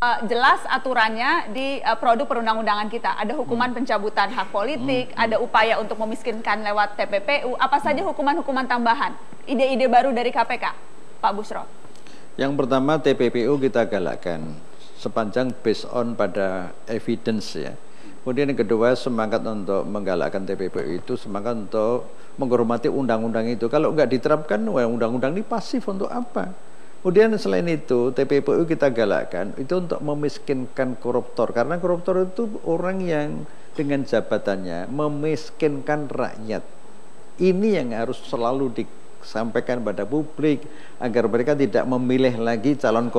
Jelas aturannya di produk perundang-undangan kita. Ada hukuman pencabutan hak politik, ada upaya untuk memiskinkan lewat TPPU. Apa saja hukuman-hukuman tambahan? Ide-ide baru dari KPK, Pak Bushro? Yang pertama, TPPU kita galakkan sepanjang based on pada evidence ya. Kemudian yang kedua, semangat untuk menggalakkan TPPU itu semangat untuk menghormati undang-undang itu. Kalau nggak diterapkan, undang-undang ini pasif untuk apa? Kemudian selain itu, TPPU kita galakkan itu untuk memiskinkan koruptor. Karena koruptor itu orang yang dengan jabatannya memiskinkan rakyat. Ini yang harus selalu disampaikan pada publik agar mereka tidak memilih lagi calon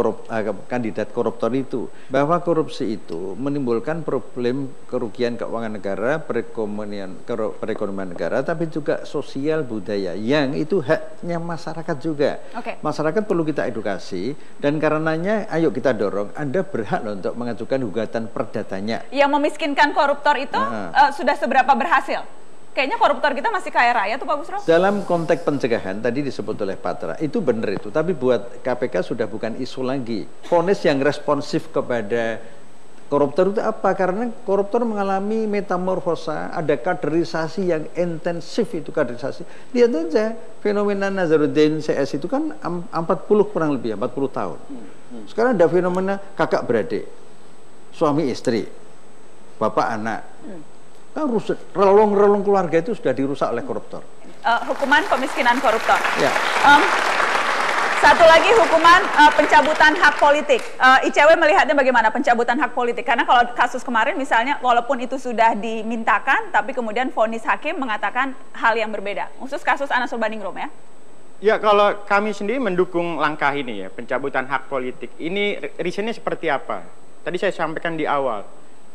kandidat koruptor itu. Bahwa korupsi itu menimbulkan problem kerugian keuangan negara, perekonomian negara, tapi juga sosial budaya yang itu haknya masyarakat juga. Masyarakat perlu kita edukasi dan karenanya ayo kita dorong Anda berhak loh untuk mengajukan gugatan perdatanya. Yang memiskinkan koruptor itu sudah seberapa berhasil? Kayaknya koruptor kita masih kaya raya tuh Pak Bushro. Dalam konteks pencegahan tadi disebut oleh Patra, itu benar itu. Tapi buat KPK sudah bukan isu lagi. Vonis yang responsif kepada koruptor itu apa? Karena koruptor mengalami metamorfosa, ada kaderisasi yang intensif itu kaderisasi. Lihat aja fenomena Nazarudin CS itu kan 40 kurang lebih 40 tahun. Sekarang ada fenomena kakak beradik, suami istri, bapak anak. Kan relung-relung keluarga itu sudah dirusak oleh koruptor. Hukuman pemiskinan koruptor. Ya. Satu lagi hukuman pencabutan hak politik. ICW melihatnya bagaimana pencabutan hak politik? Karena kalau kasus kemarin misalnya, walaupun itu sudah dimintakan, tapi kemudian vonis hakim mengatakan hal yang berbeda. Khusus kasus Anas Urbaningrum ya. Ya, kalau kami sendiri mendukung langkah ini ya, pencabutan hak politik. Ini reasonnya seperti apa? Tadi saya sampaikan di awal.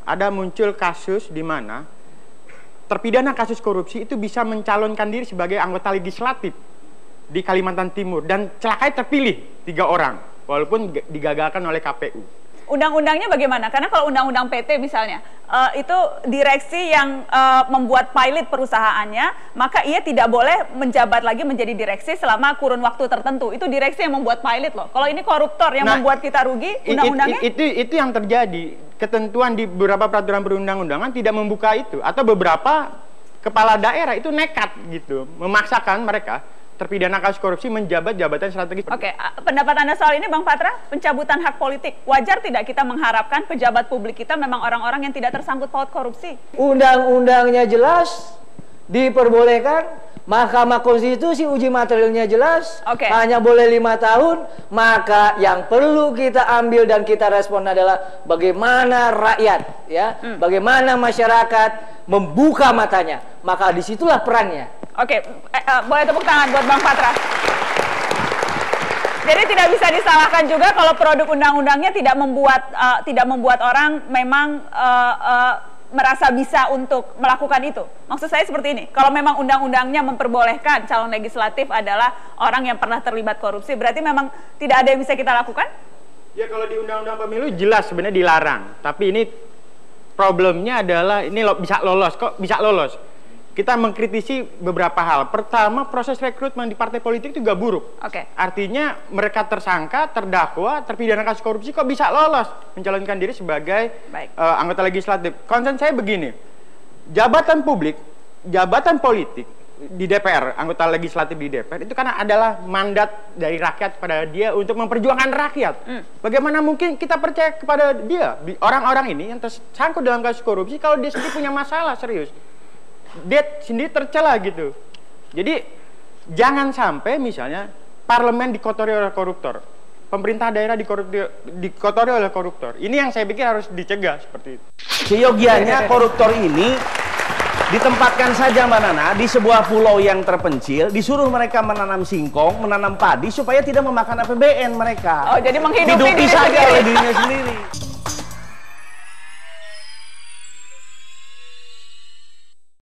Ada muncul kasus di mana terpidana kasus korupsi itu bisa mencalonkan diri sebagai anggota legislatif di Kalimantan Timur dan celakanya terpilih 3 orang walaupun digagalkan oleh KPU. Undang-undangnya bagaimana? Karena kalau undang-undang PT misalnya itu direksi yang membuat pilot perusahaannya, maka ia tidak boleh menjabat lagi menjadi direksi selama kurun waktu tertentu. Itu direksi yang membuat pilot loh. Kalau ini koruptor yang membuat kita rugi, undang-undangnya itu yang terjadi. Ketentuan di beberapa peraturan perundang-undangan tidak membuka itu, atau beberapa kepala daerah itu nekat gitu memaksakan mereka terpidana kasus korupsi menjabat jabatan strategis. Oke, pendapat Anda soal ini Bang Patra, pencabutan hak politik, wajar tidak kita mengharapkan pejabat publik kita memang orang-orang yang tidak tersangkut paut korupsi? Undang-undangnya jelas, diperbolehkan. Mahkamah Konstitusi uji materialnya jelas, hanya boleh 5 tahun. Maka yang perlu kita ambil dan kita respon adalah bagaimana rakyat, ya, bagaimana masyarakat membuka matanya. Maka disitulah perannya. Boleh tepuk tangan buat Bang Patra. Jadi tidak bisa disalahkan juga kalau produk undang-undangnya tidak membuat orang memang merasa bisa untuk melakukan itu. Maksud saya seperti ini, kalau memang undang-undangnya memperbolehkan calon legislatif adalah orang yang pernah terlibat korupsi, berarti memang tidak ada yang bisa kita lakukan? Ya, kalau di Undang-Undang Pemilu jelas sebenarnya dilarang, tapi ini problemnya adalah ini bisa lolos, kok bisa lolos? Kita mengkritisi beberapa hal. Pertama, proses rekrutmen di partai politik itu juga buruk. Artinya mereka tersangka, terdakwa, terpidana kasus korupsi kok bisa lolos mencalonkan diri sebagai anggota legislatif. Concern saya begini, jabatan publik, jabatan politik di DPR, anggota legislatif di DPR itu karena adalah mandat dari rakyat kepada dia untuk memperjuangkan rakyat. Bagaimana mungkin kita percaya kepada dia, orang-orang ini yang tersangkut dalam kasus korupsi, kalau dia sendiri punya masalah serius, dia sendiri tercela gitu. Jadi jangan sampai misalnya parlemen dikotori oleh koruptor, pemerintah daerah dikotori oleh koruptor. Ini yang saya pikir harus dicegah seperti itu. Seyogianya koruptor ini ditempatkan saja Mbak Nana di sebuah pulau yang terpencil, disuruh mereka menanam singkong, menanam padi supaya tidak memakan APBN mereka. Jadi menghidupi saja oleh dirinya sendiri.